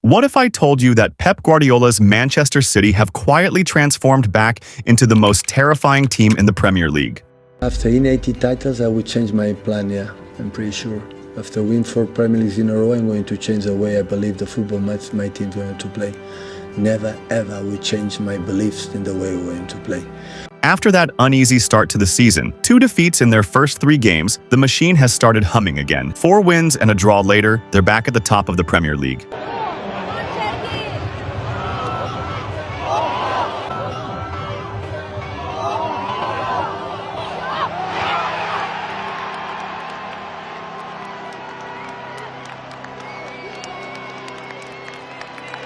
What if I told you that Pep Guardiola's Manchester City have quietly transformed back into the most terrifying team in the Premier League? After winning 80 titles, I would change my plan, yeah, I'm pretty sure. After winning 4 Premier Leagues in a row, I'm going to change the way I believe the football my team is going to play. Never, ever will change my beliefs in the way we're going to play. After that uneasy start to the season, 2 defeats in their first 3 games, the machine has started humming again. 4 wins and a draw later, they're back at the top of the Premier League.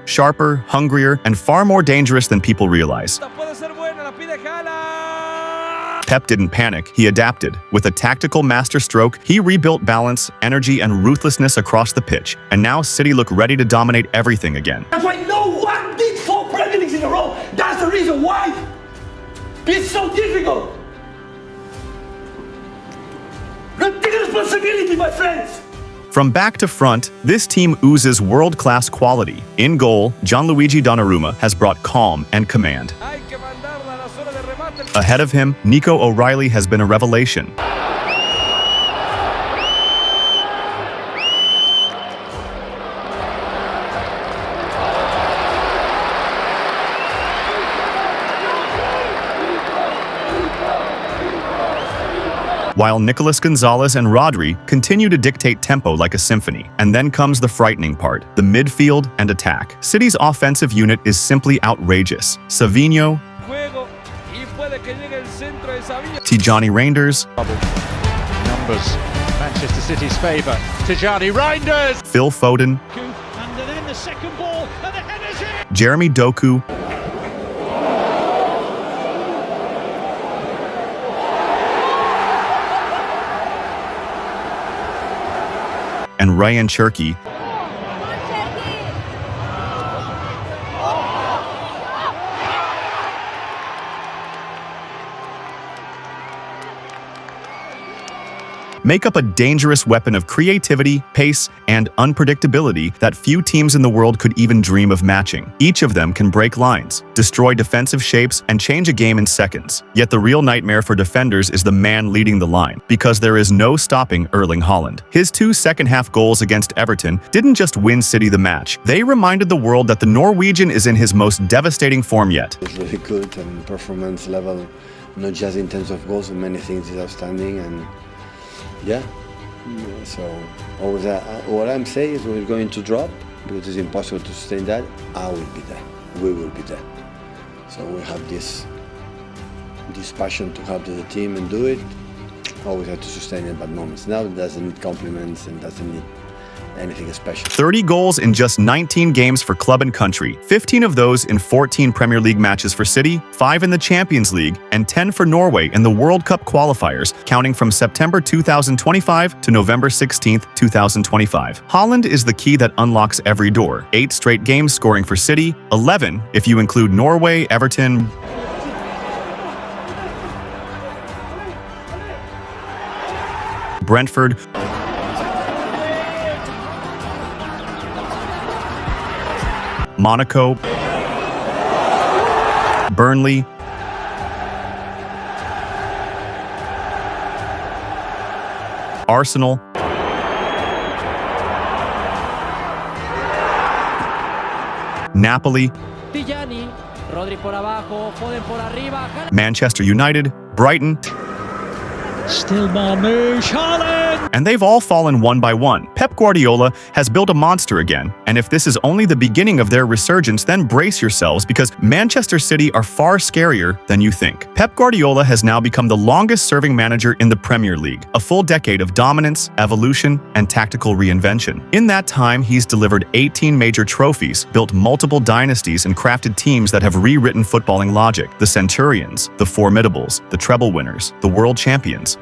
Sharper, hungrier, and far more dangerous than people realize. Pep didn't panic, he adapted. With a tactical masterstroke, he rebuilt balance, energy, and ruthlessness across the pitch. And now City look ready to dominate everything again. That's why no one did 4 Premier Leagues in a row. That's the reason why it's so difficult. Take responsibility, my friends. From back to front, this team oozes world-class quality. In goal, Gianluigi Donnarumma has brought calm and command. Ahead of him, Nico O'Reilly has been a revelation. While Nicolas Gonzalez and Rodri continue to dictate tempo like a symphony. And then comes the frightening part, the midfield and attack. City's offensive unit is simply outrageous. Savinho, Tijani Reinders, numbers, Manchester City's favour, Tijani Reinders, Phil Foden, and then the second ball, and the header's in. Jeremy Doku, and Ryan Cherki. Make up a dangerous weapon of creativity, pace, and unpredictability that few teams in the world could even dream of matching. Each of them can break lines, destroy defensive shapes, and change a game in seconds. Yet the real nightmare for defenders is the man leading the line, because there is no stopping Erling Haaland. His 2 second-half goals against Everton didn't just win City the match. They reminded the world that the Norwegian is in his most devastating form yet. It's really good and performance level, not just in terms of goals, and many things is outstanding. And yeah, so always what I'm saying is we're going to drop because it's impossible to sustain that. I will be there. We will be there. So we have this passion to help the team and do it. Always have to sustain in bad moments. Now it doesn't need compliments and doesn't need anything special. 30 goals in just 19 games for club and country, 15 of those in 14 Premier League matches for City, 5 in the Champions League, and 10 for Norway in the World Cup qualifiers, counting from September 2025 to November 16, 2025. Haaland is the key that unlocks every door. 8 straight games scoring for City, 11 if you include Norway, Everton, Brentford, Monaco, Burnley, Arsenal, Napoli, Manchester United, Brighton, Still Marmoush, Haaland! And they've all fallen one by one. Pep Guardiola has built a monster again, and if this is only the beginning of their resurgence, then brace yourselves because Manchester City are far scarier than you think. Pep Guardiola has now become the longest-serving manager in the Premier League, a full decade of dominance, evolution, and tactical reinvention. In that time, he's delivered 18 major trophies, built multiple dynasties, and crafted teams that have rewritten footballing logic. The Centurions, the Formidables, the treble winners, the world champions.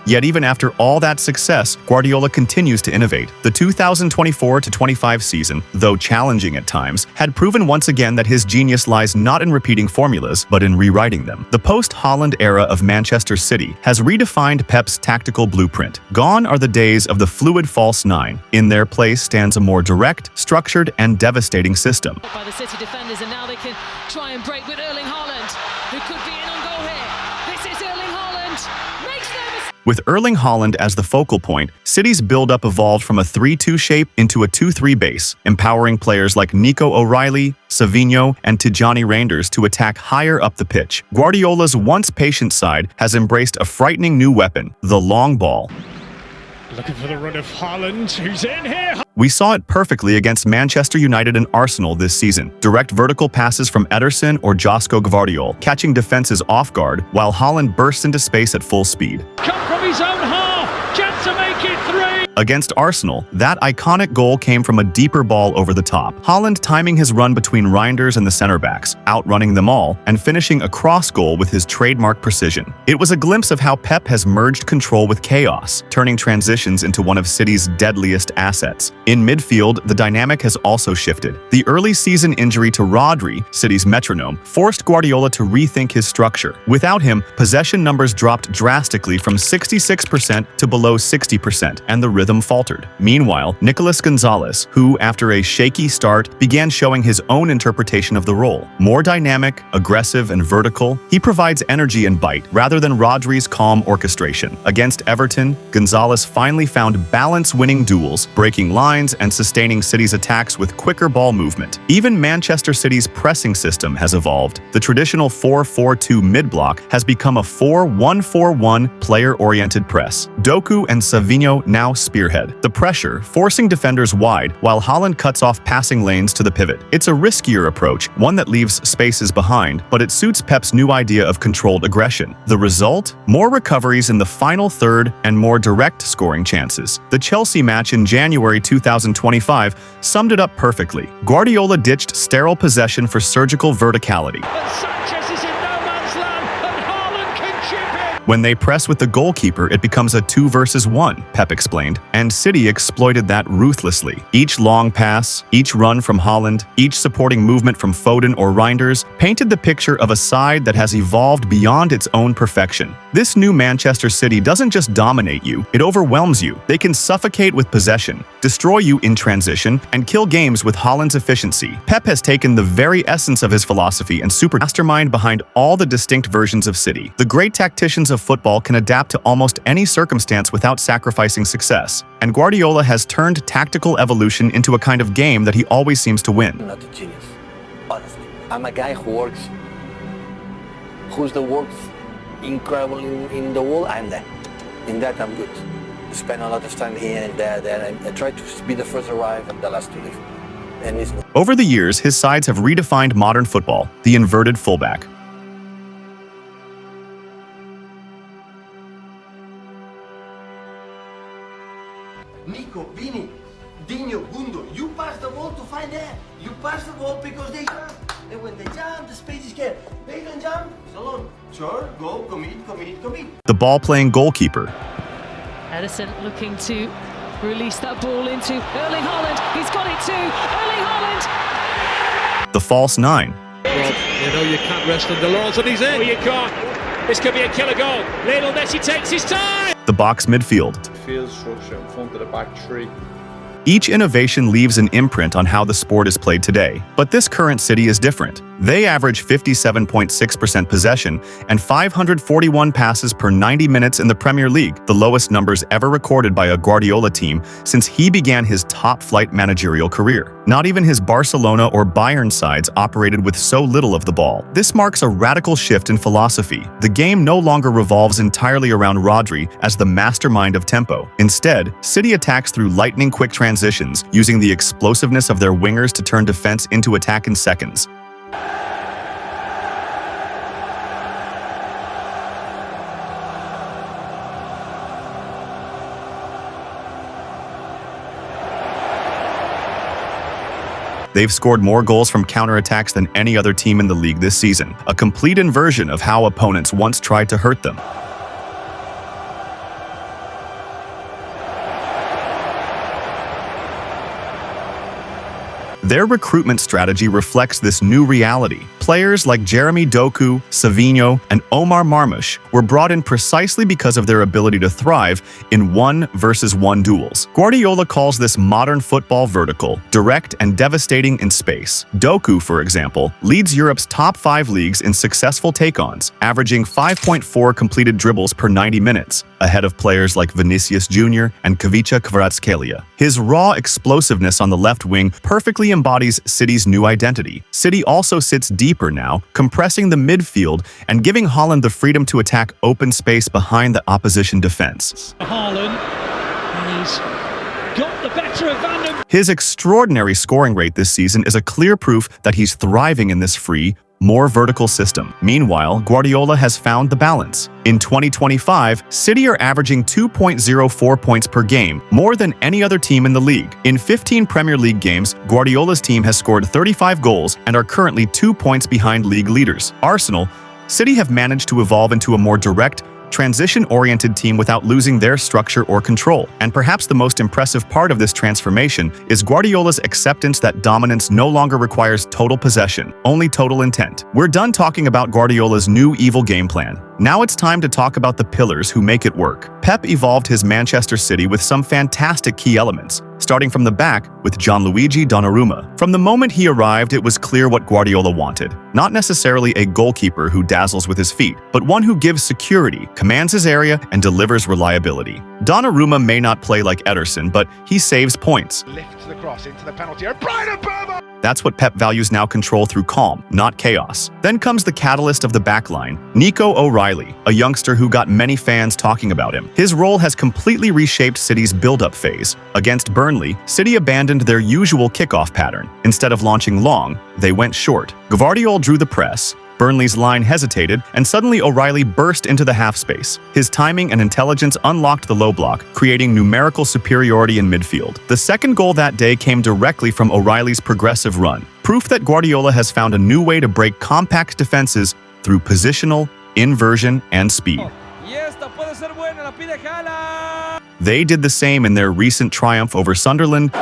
Yet even after all that success, Guardiola continues to innovate. The 2024-25 season, though challenging at times, had proven once again that his genius lies not in repeating formulas, but in rewriting them. The post-Haaland era of Manchester City has redefined Pep's tactical blueprint. Gone are the days of the fluid false nine. In their place stands a more direct, structured, and devastating system. By the City defenders, and now they can try and break with Erling Haaland, who could be in on goal here. This is Erling Haaland. Makes no mistake. With Erling Haaland as the focal point, City's build-up evolved from a 3-2 shape into a 2-3 base, empowering players like Nico O'Reilly, Savinho, and Tijani Reinders to attack higher up the pitch. Guardiola's once patient side has embraced a frightening new weapon, the long ball. Looking for the run of Haaland, who's in here. We saw it perfectly against Manchester United and Arsenal this season. Direct vertical passes from Ederson or Josko Gvardiol, catching defenses off guard, while Haaland bursts into space at full speed. Come from his own half, chance to make it 3. Against Arsenal, that iconic goal came from a deeper ball over the top. Haaland timing his run between Reinders and the center-backs, outrunning them all, and finishing a cross goal with his trademark precision. It was a glimpse of how Pep has merged control with chaos, turning transitions into one of City's deadliest assets. In midfield, the dynamic has also shifted. The early season injury to Rodri, City's metronome, forced Guardiola to rethink his structure. Without him, possession numbers dropped drastically from 66% to below 60%, and the rhythm faltered. Meanwhile, Nicolas Gonzalez, who, after a shaky start, began showing his own interpretation of the role. More dynamic, aggressive, and vertical, he provides energy and bite, rather than Rodri's calm orchestration. Against Everton, Gonzalez finally found balance-winning duels, breaking lines and sustaining City's attacks with quicker ball movement. Even Manchester City's pressing system has evolved. The traditional 4-4-2 mid-block has become a 4-1-4-1 player-oriented press. Doku and Savinho now spearhead the pressure, forcing defenders wide, while Haaland cuts off passing lanes to the pivot. It's a riskier approach, one that leaves spaces behind, but it suits Pep's new idea of controlled aggression. The result? More recoveries in the final third and more direct scoring chances. The Chelsea match in January 2025 summed it up perfectly. Guardiola ditched sterile possession for surgical verticality. Sanchez is in no man's land, and Haaland can chip in. When they press with the goalkeeper, it becomes a 2 versus 1, Pep explained, and City exploited that ruthlessly. Each long pass, each run from Haaland, each supporting movement from Foden or Reinders painted the picture of a side that has evolved beyond its own perfection. This new Manchester City doesn't just dominate you, it overwhelms you. They can suffocate with possession, destroy you in transition, and kill games with Haaland's efficiency. Pep has taken the very essence of his philosophy and super mastermind behind all the distinct versions of City. The great tacticians of football can adapt to almost any circumstance without sacrificing success, and Guardiola has turned tactical evolution into a kind of game that he always seems to win. I'm not a genius, honestly. I'm a guy who works, who's the works incredible in the world. I'm there. In that, I'm good. I spend a lot of time here and there. I try to be the first arrive and the last to leave. And it's Over the years, his sides have redefined modern football, the inverted fullback. Nico, Vini, Dino, Gundo, you pass the ball to find there. You pass the ball because they jump. And when they jump, the space is scared. They don't jump, it's alone. Sure, go, commit. The ball-playing goalkeeper. Ederson looking to release that ball into Erling Haaland. He's got it too. Erling Haaland. The false nine. Well, you know you can't rest on the laurels, and he's in. Oh, you can't. This could be a killer goal. Lionel Messi takes his time. The box midfield. Field structure in front of the back three. Each innovation leaves an imprint on how the sport is played today, but this current City is different. They average 57.6% possession and 541 passes per 90 minutes in the Premier League, the lowest numbers ever recorded by a Guardiola team since he began his top-flight managerial career. Not even his Barcelona or Bayern sides operated with so little of the ball. This marks a radical shift in philosophy. The game no longer revolves entirely around Rodri as the mastermind of tempo. Instead, City attacks through lightning-quick transitions, using the explosiveness of their wingers to turn defense into attack in seconds. They've scored more goals from counterattacks than any other team in the league this season, a complete inversion of how opponents once tried to hurt them. Their recruitment strategy reflects this new reality. Players like Jeremy Doku, Savinho, and Omar Marmoush were brought in precisely because of their ability to thrive in 1-versus-1 duels. Guardiola calls this modern football vertical, direct and devastating in space. Doku, for example, leads Europe's top 5 leagues in successful take-ons, averaging 5.4 completed dribbles per 90 minutes, ahead of players like Vinicius Jr. and Kavica Kvaratskhelia. His raw explosiveness on the left wing perfectly embodies City's new identity. City also sits deeper now, compressing the midfield and giving Haaland the freedom to attack open space behind the opposition defense. Haaland, he's got the better of Van der... His extraordinary scoring rate this season is a clear proof that he's thriving in this free, more vertical system. Meanwhile, Guardiola has found the balance. In 2025, City are averaging 2.04 points per game, more than any other team in the league. In 15 Premier League games, Guardiola's team has scored 35 goals and are currently 2 points behind league leaders, Arsenal. City have managed to evolve into a more direct, transition-oriented team without losing their structure or control. And perhaps the most impressive part of this transformation is Guardiola's acceptance that dominance no longer requires total possession, only total intent. We're done talking about Guardiola's new evil game plan. Now it's time to talk about the pillars who make it work. Pep evolved his Manchester City with some fantastic key elements, starting from the back with Gianluigi Donnarumma. From the moment he arrived, it was clear what Guardiola wanted. Not necessarily a goalkeeper who dazzles with his feet, but one who gives security, commands his area, and delivers reliability. Donnarumma may not play like Ederson, but he saves points. Lifts the cross into the penalty area. Brian Burma! That's what Pep values now: control through calm, not chaos. Then comes the catalyst of the backline, Nico O'Reilly, a youngster who got many fans talking about him. His role has completely reshaped City's build-up phase. Against Burnley, City abandoned their usual kickoff pattern. Instead of launching long, they went short. Gvardiol drew the press, Burnley's line hesitated, and suddenly O'Reilly burst into the half space. His timing and intelligence unlocked the low block, creating numerical superiority in midfield. The second goal that day came directly from O'Reilly's progressive run, proof that Guardiola has found a new way to break compact defenses through positional, inversion, and speed. They did the same in their recent triumph over Sunderland.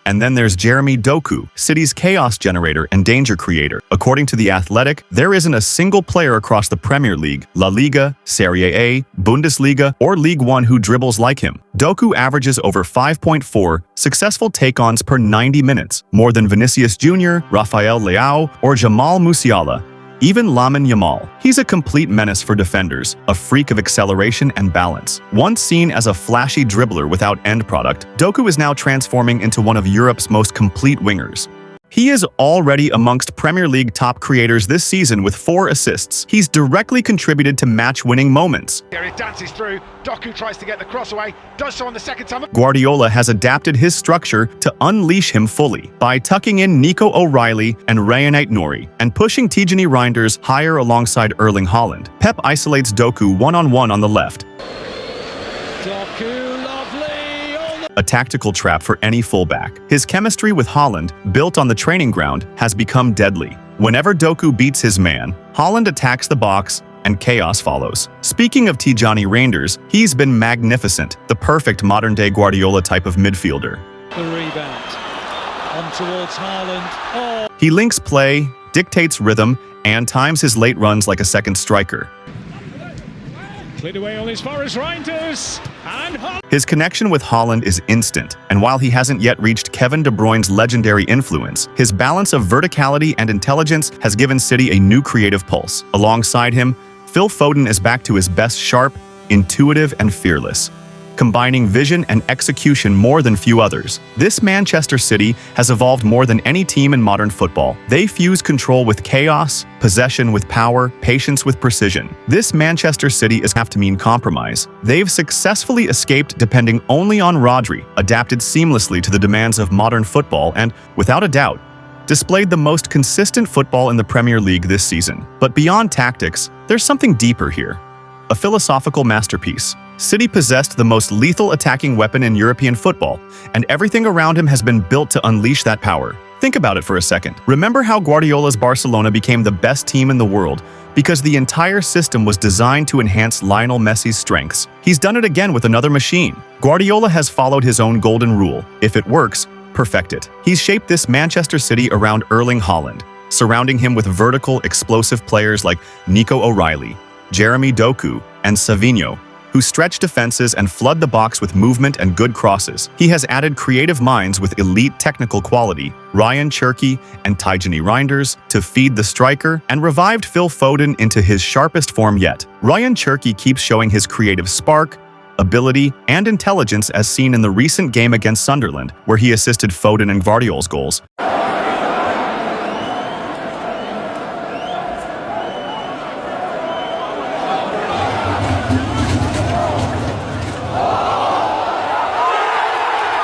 And then there's Jeremy Doku, City's chaos generator and danger creator. According to The Athletic, there isn't a single player across the Premier League, La Liga, Serie A, Bundesliga, or League One who dribbles like him. Doku averages over 5.4 successful take-ons per 90 minutes, more than Vinicius Jr., Rafael Leao, or Jamal Musiala. Even Lamine Yamal. He's a complete menace for defenders, a freak of acceleration and balance. Once seen as a flashy dribbler without end product, Doku is now transforming into one of Europe's most complete wingers. He is already amongst Premier League top creators this season with 4 assists. He's directly contributed to match-winning moments. Here it dances through. Doku tries to get the cross away, does so on the second time. Guardiola has adapted his structure to unleash him fully by tucking in Nico O'Reilly and Ryan Aït-Nouri and pushing Tijani Reinders higher alongside Erling Haaland. Pep isolates Doku one-on-one on the left. Doku, lovely! A tactical trap for any fullback. His chemistry with Haaland, built on the training ground, has become deadly. Whenever Doku beats his man, Haaland attacks the box and chaos follows. Speaking of Tijani Reinders, he's been magnificent, the perfect modern-day Guardiola type of midfielder. The rebound. On towards Haaland. Oh! He links play, dictates rhythm, and times his late runs like a second striker. Cleared away on his Forest Reinders. And His connection with Haaland is instant, and while he hasn't yet reached Kevin De Bruyne's legendary influence, his balance of verticality and intelligence has given City a new creative pulse. Alongside him, Phil Foden is back to his best: sharp, intuitive, and fearless, combining vision and execution more than few others. This Manchester City has evolved more than any team in modern football. They fuse control with chaos, possession with power, patience with precision. This Manchester City is have to mean compromise. They've successfully escaped depending only on Rodri, adapted seamlessly to the demands of modern football, and, without a doubt, displayed the most consistent football in the Premier League this season. But beyond tactics, there's something deeper here. A philosophical masterpiece. City possessed the most lethal attacking weapon in European football, and everything around him has been built to unleash that power. Think about it for a second. Remember how Guardiola's Barcelona became the best team in the world because the entire system was designed to enhance Lionel Messi's strengths. He's done it again with another machine. Guardiola has followed his own golden rule. If it works, perfect it. He's shaped this Manchester City around Erling Haaland, surrounding him with vertical, explosive players like Nico O'Reilly, Jeremy Doku, and Savinho, who stretch defenses and flood the box with movement and good crosses. He has added creative minds with elite technical quality, Ryan Cherki and Tijani Reinders, to feed the striker, and revived Phil Foden into his sharpest form yet. Ryan Cherki keeps showing his creative spark, ability, and intelligence as seen in the recent game against Sunderland, where he assisted Foden and Gvardiol's goals.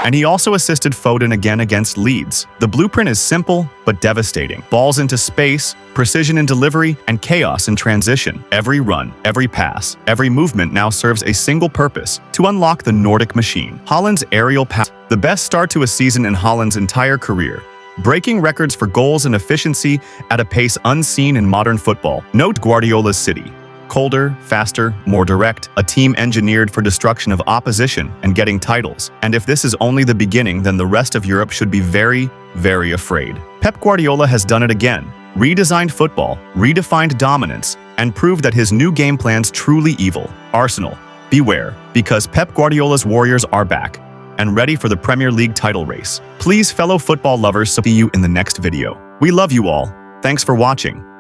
And he also assisted Foden again against Leeds. The blueprint is simple, but devastating. Balls into space, precision in delivery, and chaos in transition. Every run, every pass, every movement now serves a single purpose: to unlock the Nordic machine. Haaland's aerial pass, the best start to a season in Haaland's entire career, breaking records for goals and efficiency at a pace unseen in modern football. Note Guardiola's City. Colder, faster, more direct, a team engineered for destruction of opposition and getting titles. And if this is only the beginning, then the rest of Europe should be very, very afraid. Pep Guardiola has done it again, redesigned football, redefined dominance, and proved that his new game plan's truly evil. Arsenal, beware, because Pep Guardiola's Warriors are back and ready for the Premier League title race. Please, fellow football lovers, see you in the next video. We love you all. Thanks for watching.